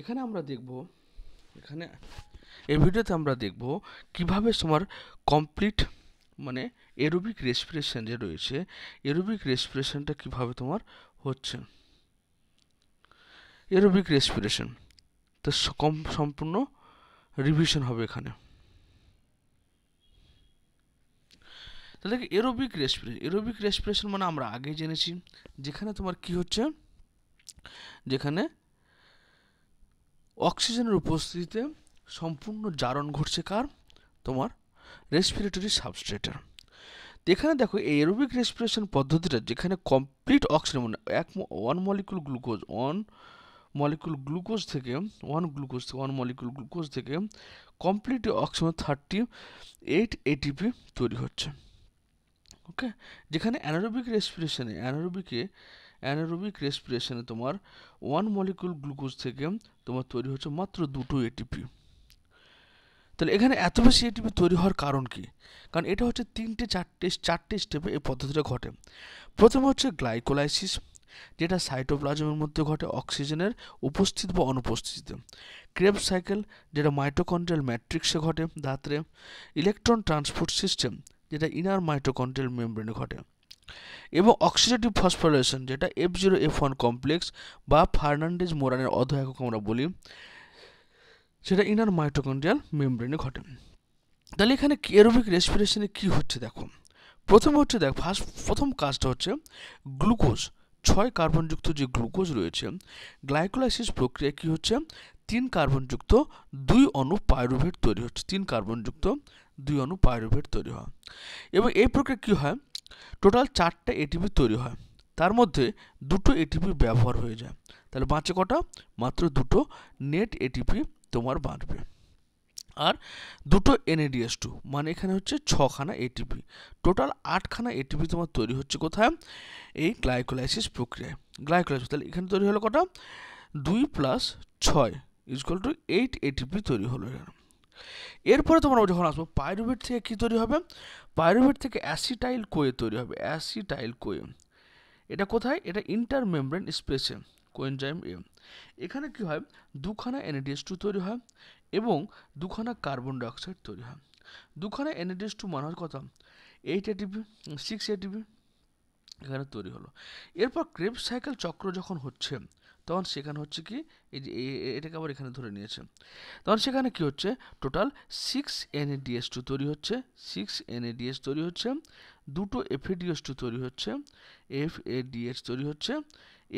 এখানে আমরা দেখব এখানে এই ভিডিওতে আমরা দেখব কিভাবে তোমার কমপ্লিট মানে এরোবিক রেসপিরেশন যে রয়েছে এরোবিক রেসপিরেশনটা কিভাবে তোমার হচ্ছে এরোবিক রেসপিরেশন তো সম্পূর্ণ রিভিশন হবে এখানে। তাহলে এরোবিক রেসপিরেশন মানে আমরা আগে জেনেছি যেখানে তোমার কি হচ্ছে, যেখানে অক্সিজেনের উপস্থিতিতে সম্পূর্ণ জারণ ঘটছে কার, তোমার রেসপিরেটরি সাবস্ট্রেটের। এখানে দেখো এই এরোবিক রেসপিরেশন পদ্ধতিটা যেখানে কমপ্লিট অক্সিজেন মানে ওয়ান মলিকুল গ্লুকোজ থেকে ওয়ান মলিকুল গ্লুকোজ থেকে কমপ্লিট অক্সিজেন 38 এটিপি তৈরি হচ্ছে। ওকে, যেখানে অ্যানারোবিক রেসপিরেশনে তোমার ওয়ান মলিকুল গ্লুকোজ থেকে তোমার তৈরি হচ্ছে মাত্র 2 এটিপি। তাহলে এখানে এত বেশি এটিপি তৈরি হওয়ার কারণ কি? কারণ এটা হচ্ছে চারটে স্টেপে এই পদ্ধতিটা ঘটে। প্রথমে হচ্ছে গ্লাইকোলাইসিস, যেটা সাইটোপ্লাজমের মধ্যে ঘটে অক্সিজেনের উপস্থিত বা অনুপস্থিতিতে। ক্রেবস সাইকেল, যেটা মাইটোকন্ড্রিয়াল ম্যাট্রিক্সে ঘটে ধাত্রে। ইলেকট্রন ট্রান্সপোর্ট সিস্টেম, যেটা ইনার মাইটোকন্ড্রিয়াল মেমব্রেনে ঘটে। এবং অক্সিডেটিভ ফসফোরিলেশন, যেটা F0F1 কমপ্লেক্স বা ফার্নান্ডেজ মোরানের অধ একক আমরা বলি, সেটা ইনার মাইটোকন্ড্রিয়াল মেমব্রেনে ঘটে। তাহলে এখানে এরোবিক রেসপিরেশনে কি হচ্ছে দেখো। প্রথমে হচ্ছে প্রথম কাজটা হচ্ছে গ্লুকোজ 6 কার্বনযুক্ত যে গ্লুকোজ রয়েছে, গ্লাইকোলাইসিস প্রক্রিয়া কি হচ্ছে 3 কার্বনযুক্ত 2 অণু পাইরুভেট তৈরি হচ্ছে, 3 কার্বনযুক্ত 2 অণু পাইরুভেট তৈরি হয়। এবং এই প্রক্রিয়া কি হয়, টোটাল 4টা এটিপি তৈরি হয়, তার মধ্যে 2টো এটিপি ব্যবহার হয়ে যায়। তাহলে বাঁচে কটা, মাত্র 2টো নেট এটিপি তোমার বাঁচবে। আর 2টো NADH2 মানে এখানে হচ্ছে 6খানা এটিপি, টোটাল 8খানা এটিপি তোমার তৈরি হচ্ছে কোথায়, এই গ্লাইকোলাইসিস প্রক্রিয়ায়। গ্লাইকোলাইসিস তাহলে এখানে তৈরি হলো কটা, 2 + 6 = 8 এটিপি তৈরি হলো এখানে। এরপরে তোমরা যখন আসবো পাইরুভেট থেকে কি তৈরি হবে, পাইরুভেট থেকে অ্যাসিটাইল কোয়ে তৈরি হবে, অ্যাসিটাইল কোয়ে। এটা কোথায়, এটা ইন্টারমেমব্রেন স্পেসে, কোএনজাইম এ। এখানে কি হয়, 2খানা NADH2 তৈরি হয় এবং 2খানা কার্বন ডাইঅক্সাইড তৈরি হয়। 2খানা NADH2 মানে হওয়ার কথা 8 এটিপি 6 এটিপি এখানে তৈরি হলো। এরপর ক্রেবস সাইকেল চক্র যখন হচ্ছে তখন সেখানে হচ্ছে কি, এই যে এটাকে আবার এখানে ধরে নিয়েছে, তখন সেখানে কি হচ্ছে টোটাল 6 NADH2 তৈরি হচ্ছে, 6 NADH তৈরি হচ্ছে, 2টো FADH2 তৈরি হচ্ছে, FADH তৈরি হচ্ছে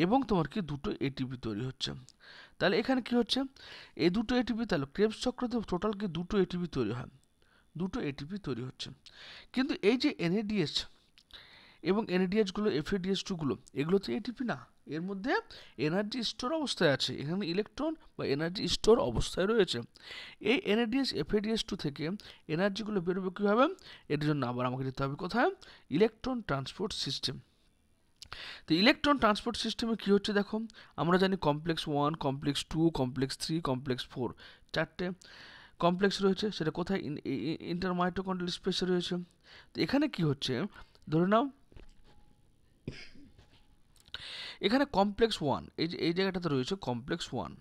এবং তোমার কি 2টো ATP তৈরি হচ্ছে। তাহলে এখানে কি হচ্ছে, এই 2টো ATP, তাহলে ক্রেবস চক্রতে টোটাল কি 2টো ATP তৈরি হয়, 2টো ATP তৈরি হচ্ছে। কিন্তু এই যে NADH এবং NADH গুলো FADH2 গুলো এগুলো তো ATP না, এর মধ্যে এনার্জি স্টোর অবস্থায় আছে, এখানে ইলেকট্রন বা এনার্জি স্টোর অবস্থায় রয়েছে। এই NADH FADH2 থেকে এনার্জিগুলো বেরোবে কীভাবে, এর জন্য আবার আমাকে যেতে হবে কোথায়, ইলেকট্রন ট্রান্সপোর্ট সিস্টেম। তো ইলেকট্রন ট্রান্সপোর্ট সিস্টেমে কী হচ্ছে দেখো, আমরা জানি কমপ্লেক্স 1, কমপ্লেক্স 2, কমপ্লেক্স 3, কমপ্লেক্স 4 চারটে কমপ্লেক্স রয়েছে, সেটা কোথায়, ইন্টারমাইটোকন্ড্রিয়াল স্পেসে রয়েছে। তো এখানে কি হচ্ছে, ধরে নাও এখানে কমপ্লেক্স 1, এই জায়গাটাতে রয়েছে কমপ্লেক্স 1।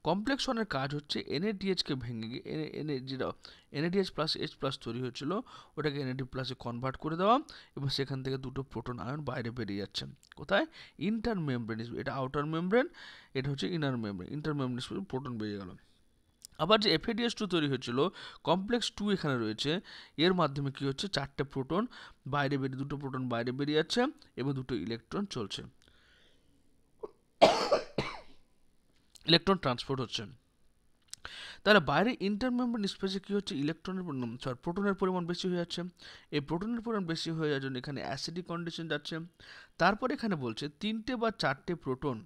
কমপ্লেক্স 1-এর কাজ হচ্ছে NADH-কে ভেঙে গিয়ে যেটা NADH প্লাস H প্লাস তৈরি হয়েছিল ওটাকে NAD প্লাসে কনভার্ট করে দেওয়া এবং সেখান থেকে 2টো প্রোটন আয়ন বাইরে বেরিয়ে যাচ্ছে কোথায়, ইন্টার মেমব্রেন। এটা আউটার মেমব্রেন, এটা হচ্ছে inner membrane, inter membrane proton বেরিয়ে গেল। আবার যে FADH2 তৈরি হয়েছিল কমপ্লেক্স 2 এখানে রয়েছে, এর মাধ্যমে কি হচ্ছে 4টে প্রোটন বাইরে বেরিয়ে, 2টো প্রোটন বাইরে বেরিয়ে যাচ্ছে এবং 2টো ইলেকট্রন চলছে, ইলেকট্রন ট্রান্সপোর্ট হচ্ছে। তাহলে বাইরে ইন্টারমেমব্রেন স্পেসে কী হচ্ছে, প্রোটনের পরিমাণ বেশি হয়ে যাচ্ছে। এই প্রোটনের পরিমাণ বেশি হয়ে যাওয়ার জন্য এখানে অ্যাসিডিক কন্ডিশন যাচ্ছে। তারপর এখানে বলছে 3টে বা 4টে প্রোটন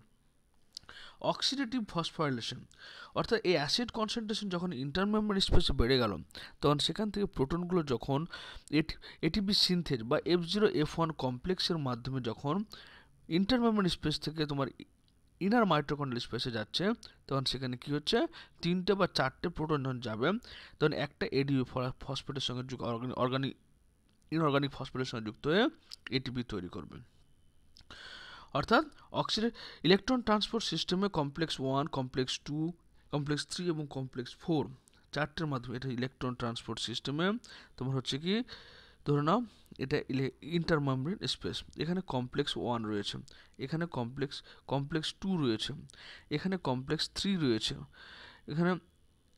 অক্সিডেটিভ ফসফোরাইলেশন, অর্থাৎ এই অ্যাসিড কনসেন্ট্রেশন যখন ইন্টারমেমব্রেন স্পেসে বেড়ে গেল তখন সেখান থেকে প্রোটনগুলো যখন ATP সিনথেজ বা F0F1 কমপ্লেক্সের মাধ্যমে যখন ইন্টারমেমব্রেন স্পেস থেকে তোমার ইনার মাইটোকন্ড্রিয়াল স্পেসে যাচ্ছে তখন সেখানে কি হচ্ছে, 3টে বা 4টে প্রোটন যখন যাবে তখন একটা ADP ফসফেটের সঙ্গে ইনঅর্গানিক ফসফেটের সঙ্গে যুক্ত হয়ে ATP তৈরি করবে। অর্থাৎ ইলেকট্রন ট্রান্সপোর্ট সিস্টেমে কমপ্লেক্স 1, কমপ্লেক্স 2 কমপ্লেক্স 3 এবং কমপ্লেক্স 4 চারটের মাধ্যমে এটা ইলেকট্রন ট্রান্সপোর্ট সিস্টেমে তোমার হচ্ছে কি ধরে নাও এটা ইন্টারমেমব্রেন স্পেস। এখানে কমপ্লেক্স 1 রয়েছে, এখানে কমপ্লেক্স 2 রয়েছে, এখানে কমপ্লেক্স 3 রয়েছে, এখানে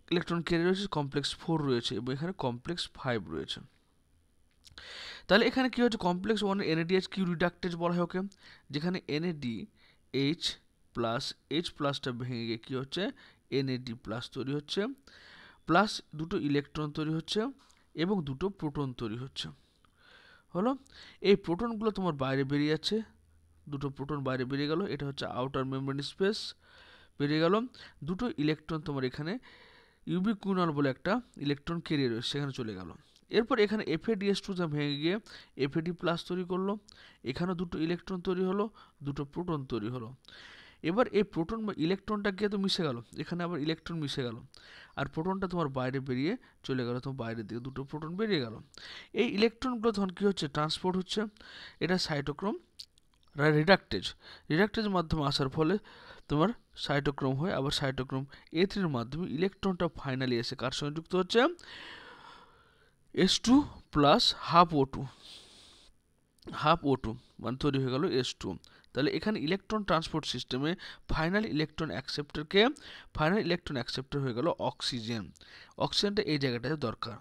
ইলেকট্রন ক্যারিয়ার রয়েছে কমপ্লেক্স 4 রয়েছে এবং এখানে কমপ্লেক্স 5 রয়েছে। তাহলে এখানে কি হচ্ছে কমপ্লেক্স 1 NADH কিউ রিডাক্টেজ বলা হয় ওকে, যেখানে NADH প্লাস H প্লাসটা ভেঙে গিয়ে কী হচ্ছে NAD প্লাস তৈরি হচ্ছে, প্লাস দুটো ইলেকট্রন তৈরি হচ্ছে এবং দুটো প্রোটন তৈরি হচ্ছে। হলো, এই প্রোটনগুলো তোমার বাইরে বেরিয়ে যাচ্ছে, দুটো প্রোটন বাইরে বেরিয়ে গেল, এটা হচ্ছে আউটার মেমব্রেন স্পেস বেরিয়ে গেল। দুটো ইলেকট্রন তোমার এখানে ইউবিকুইনল বলে একটা ইলেকট্রন ক্যারিয়ার রয়েছে সেখানে চলে গেল। এরপর এখানে FADH2 যা ভেঙে গিয়ে FAD প্লাস তৈরি করলো, এখানেও দুটো ইলেকট্রন তৈরি হলো, দুটো প্রোটন তৈরি হলো। এবার এই প্রোটন বা ইলেকট্রনটা গিয়ে তো মিশে গেল, এখানে আবার ইলেকট্রন মিশে গেল, আর প্রোটনটা তোমার বাইরে বেরিয়ে চলে গেল, তোমার বাইরের দিকে দুটো প্রোটন বেরিয়ে গেল। এই ইলেকট্রনগুলো তখন কী হচ্ছে ট্রান্সপোর্ট হচ্ছে, এটা সাইটোক্রোম রিডাক্টেজের মাধ্যমে আসার ফলে তোমার সাইটোক্রোম হয়, আবার সাইটোক্রোম A3 এর মাধ্যমে ইলেকট্রনটা ফাইনালি এসে কার সঙ্গে যুক্ত হচ্ছে S2 প্লাস হাফ O2 মানে তৈরি হয়ে গেল S2। তাহলে এখানে ইলেকট্রন ট্রান্সপোর্ট সিস্টেমে ফাইনাল ইলেকট্রন অ্যাকসেপ্টর হয়ে গেল অক্সিজেন। অক্সিজেনটা এই জায়গাটাতে দরকার।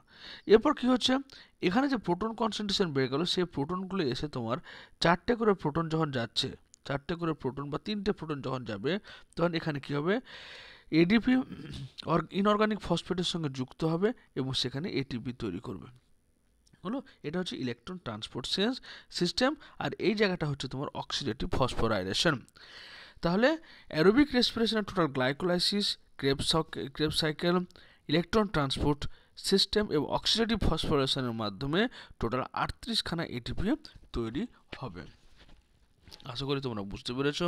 এরপর কি হচ্ছে এখানে যে প্রোটন কনসেন্ট্রেশন বেড়ে গেল, সেই প্রোটনগুলো এসে তোমার চারটে করে প্রোটন যখন যাচ্ছে, চারটে করে প্রোটন বা তিনটে প্রোটন যখন যাবে, তখন এখানে কি হবে এডিপি ইনঅর্গানিক ফসফেটের সঙ্গে যুক্ত হবে এবং সেখানে এটিপি তৈরি করবে। হলো, এটা হচ্ছে ইলেকট্রন ট্রান্সপোর্ট সিস্টেম, আর এই জায়গাটা হচ্ছে তোমার অক্সিডেটিভ ফসফোরাইলেশন। তাহলে অ্যারোবিক রেসপিরেশনের total glycolysis, Krebs cycle, electron transport system এবং অক্সিডেটিভ ফসফোরাইলেশনের মাধ্যমে টোটাল 38খানা এটিপি তৈরি হবে। আশা করি তোমরা বুঝতে পেরেছো।